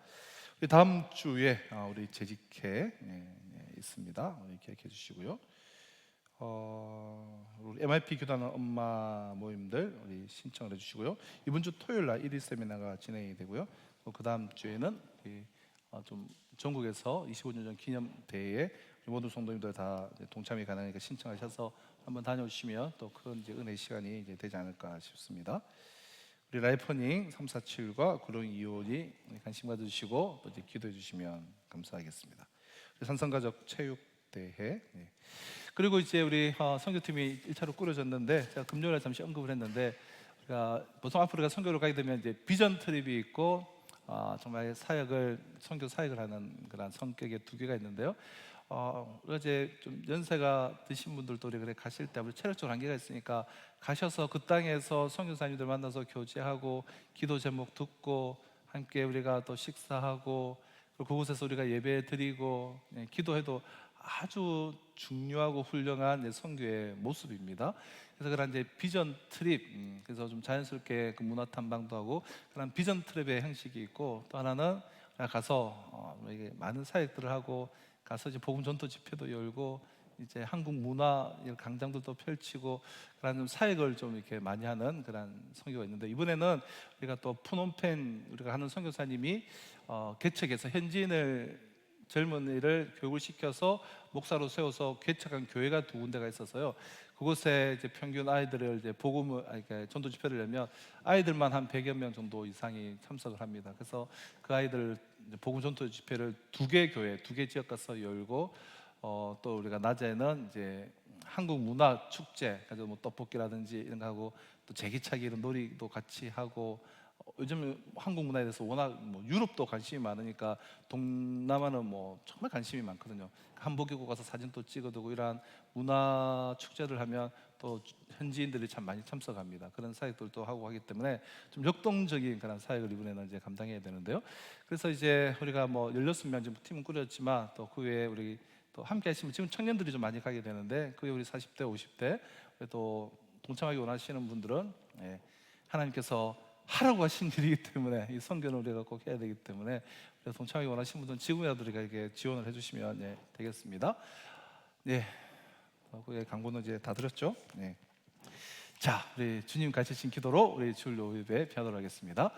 우리 다음 주에 우리 재직회 있습니다. 기억해 주시고요. 우리 MIP 교단 엄마 모임들 우리 신청을 해주시고요. 이번 주 토요일 날 1일 세미나가 진행이 되고요. 그 다음 주에는 좀 전국에서 25년 전 기념 대회에 모든 성도님들 다 동참이 가능하니까 신청하셔서 한번 다녀오시면 또 큰 은혜 시간이 이제 되지 않을까 싶습니다. 우리 라이프닝 347과 구룡252 관심 가져주시고 또 이제 기도해 주시면 감사하겠습니다. 산성가족 체육대회, 그리고 이제 우리 선교팀이 1차로 꾸려졌는데, 제가 금요일에 잠시 언급을 했는데, 우리가 보통 앞으로 선교를 가게 되면 이제 비전 트립이 있고 정말 선교 사역을 하는 그런 성격의 두 개가 있는데요. 이제 좀 연세가 드신 분들도 우리 그래 가실 때 아무래도 체력적 한계가 있으니까 가셔서 그 땅에서 선교사님들 만나서 교제하고 기도 제목 듣고 함께 우리가 또 식사하고 그리고 그곳에서 우리가 예배 드리고 기도해도 아주 중요하고 훌륭한 선교의 모습입니다. 그래서 그런 이제 비전 트립, 그래서 좀 자연스럽게 그 문화 탐방도 하고 그런 비전 트립의 형식이 있고, 또 하나는 가서 이게 많은 사역들을 하고 가서 이제 복음 전도 집회도 열고 이제 한국 문화 강장들도 펼치고 그런 좀 사역을 좀 이렇게 많이 하는 그런 선교가 있는데, 이번에는 우리가 또 푸놈펜 우리가 하는 선교사님이 개척해서 현지인을 젊은이를 교육을 시켜서 목사로 세워서 개척한 교회가 두 군데가 있어서요. 그곳에 이제 평균 아이들을 이제 복음을 그러니까 전도 집회를 열면 아이들만 한 100여 명 정도 이상이 참석을 합니다. 그래서 그 아이들 복음 전도 집회를 두 개 교회, 두 개 지역 가서 열고 또 우리가 낮에는 이제 한국 문화 축제, 그래서 뭐 떡볶이라든지 이런 거 하고 또 제기차기 이런 놀이도 같이 하고, 요즘 한국 문화에 대해서 워낙 뭐 유럽도 관심이 많으니까 동남아는 뭐 정말 관심이 많거든요. 한복 입고 가서 사진도 찍어두고 이러한 문화 축제를 하면 또 현지인들이 참 많이 참석합니다. 그런 사역들도 하고 하기 때문에 좀 역동적인 그런 사역을 이번에는 이제 감당해야 되는데요. 그래서 이제 우리가 뭐 16명 지금 팀은 꾸렸지만 또 그 외에 우리 또 함께 하시면 지금 청년들이 좀 많이 가게 되는데, 그게 우리 40대, 50대 또 동참하기 원하시는 분들은 하나님께서 하라고 하신 일이기 때문에 이 선교는 우리가 꼭 해야 되기 때문에 동참하기 원하시는 분들은 지금이라도 우리가 이렇게 지원을 해주시면 되겠습니다. 네, 그의 광고는 이제 다 드렸죠. 네. 자, 우리 주님 가르치신 기도로 우리 주일 예배 피하도록 하겠습니다.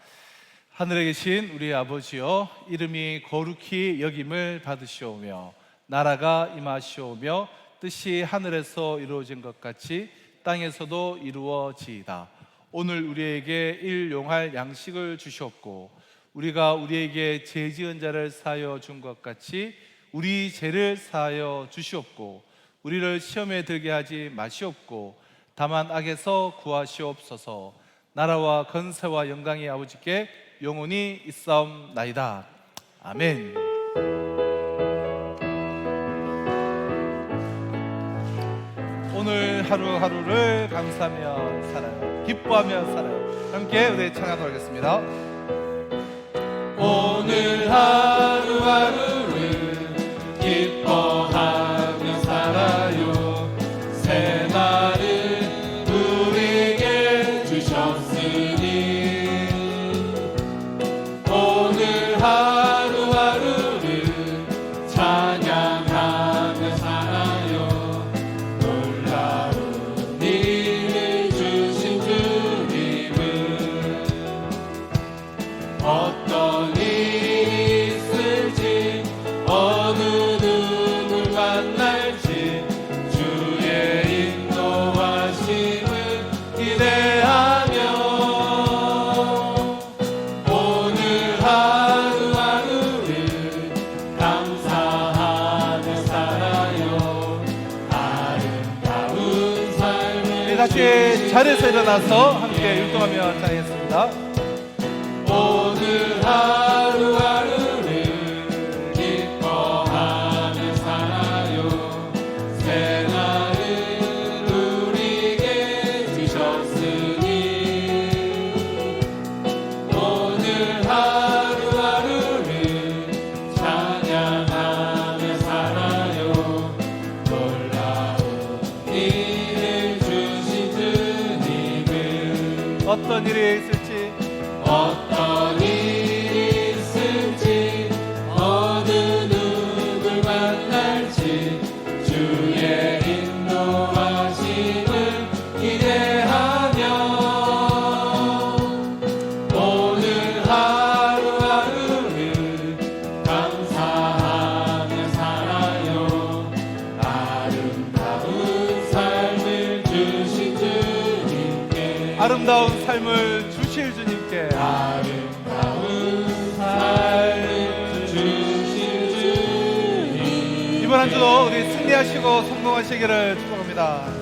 하늘에 계신 우리 아버지여, 이름이 거룩히 여김을 받으시오며 나라가 임하시오며 뜻이 하늘에서 이루어진 것 같이 땅에서도 이루어지이다. 오늘 우리에게 일용할 양식을 주시옵고 우리가 우리에게 죄 지은 자를 사하여 준 것 같이 우리 죄를 사하여 주시옵고 우리를 시험에 들게 하지 마시옵고 다만 악에서 구하시옵소서. 나라와 건세와 영광이 아버지께 영원히 있사옵나이다. 아멘. 오늘 하루하루를 감사하며 살아요, 기뻐하며 살아요. 함께 우리 찬양하도록 하겠습니다. 오늘 하루하루를 기뻐하며 살아요. 새날을 우리에게 주셨으니 오늘 하루하루를 찬양하며 살아요. 놀라운 일을 주신 주님을 어떤 일이 있을지 어느 누굴 만날지 주의 인도하심을 기대하며 오늘 하루하루를 감사하며 살아요. 아름다운 삶을 같이 자리에서 일어나서 함께 율동하며 찬양했습니다. 오늘 하루하루를 기뻐하며 살아요. 새날을 우리에게 주셨으니 오늘 하루하루를 찬양하며 살아요. 놀라운 일을 주신 주님을 어떤 일이 있을지 어떤 일이 있을지 어느 누굴 만날지 주의 인도하심을 기대하며 오늘 하루하루를 감사하며 살아요. 아름다운 삶을 주신 주님께 아름다운 삶을 주실 주님께 아름다운 삶을 주실 주님 이번 한 주도 우리 승리하시고 성공하시기를 축복합니다.